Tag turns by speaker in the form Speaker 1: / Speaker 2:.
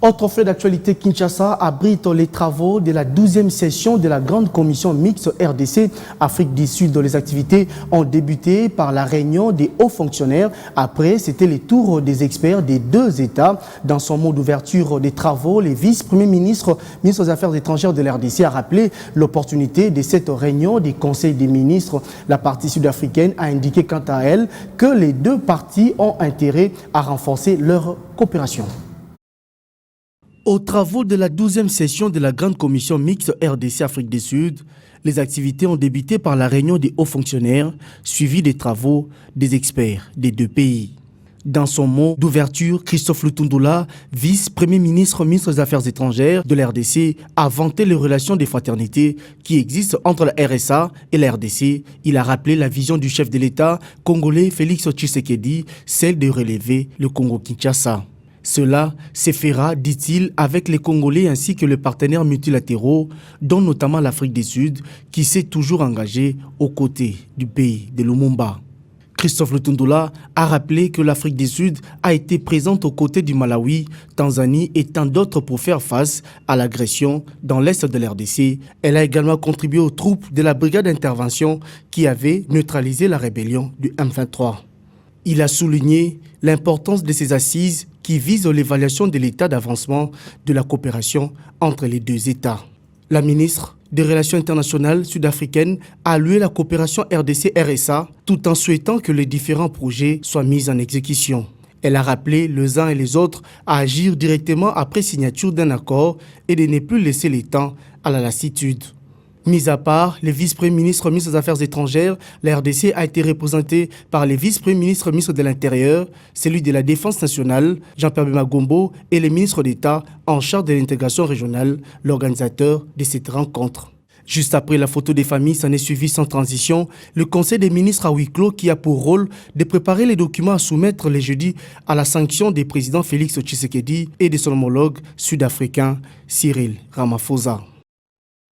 Speaker 1: Autre fait d'actualité, Kinshasa abrite les travaux de la 12e session de la Grande Commission mixte RDC-Afrique du Sud. Les activités ont débuté par la réunion des hauts fonctionnaires. Après, c'était le tour des experts des deux États. Dans son mot d'ouverture des travaux, le vice-premier ministre des Affaires étrangères de l'RDC a rappelé l'opportunité de cette réunion des conseils des ministres. La partie sud-africaine a indiqué quant à elle que les deux parties ont intérêt à renforcer leur coopération. Aux travaux de la 12e session de la Grande Commission mixte RDC-Afrique du Sud, les activités ont débuté par la réunion des hauts fonctionnaires, suivis des travaux des experts des deux pays. Dans son mot d'ouverture, Christophe Lutundula, vice-premier ministre des Affaires étrangères de la RDC, a vanté les relations de fraternité qui existent entre la RSA et la RDC. Il a rappelé la vision du chef de l'État congolais Félix Tshisekedi, celle de relever le Congo-Kinshasa. Cela se fera, dit-il, avec les Congolais ainsi que les partenaires multilatéraux, dont notamment l'Afrique du Sud, qui s'est toujours engagé aux côtés du pays de Lumumba. Christophe Lutundula a rappelé que l'Afrique du Sud a été présente aux côtés du Malawi, Tanzanie et tant d'autres pour faire face à l'agression dans l'est de l'RDC. Elle a également contribué aux troupes de la brigade d'intervention qui avait neutralisé la rébellion du M23. Il a souligné l'importance de ces assises qui visent l'évaluation de l'état d'avancement de la coopération entre les deux États. La ministre des Relations internationales sud-africaine a loué la coopération RDC-RSA tout en souhaitant que les différents projets soient mis en exécution. Elle a rappelé les uns et les autres à agir directement après signature d'un accord et de ne plus laisser le temps à la lassitude. Mis à part les vice-premiers ministres des Affaires étrangères, la RDC a été représentée par les vice-premiers ministres de l'Intérieur, celui de la Défense nationale, Jean-Pierre Bemba Gombo, et les ministres d'État en charge de l'intégration régionale, l'organisateur de cette rencontre. Juste après la photo des familles, s'en est suivi sans transition le Conseil des ministres à huis clos qui a pour rôle de préparer les documents à soumettre les jeudis à la sanction des présidents Félix Tshisekedi et de son homologue sud-africain Cyril Ramaphosa.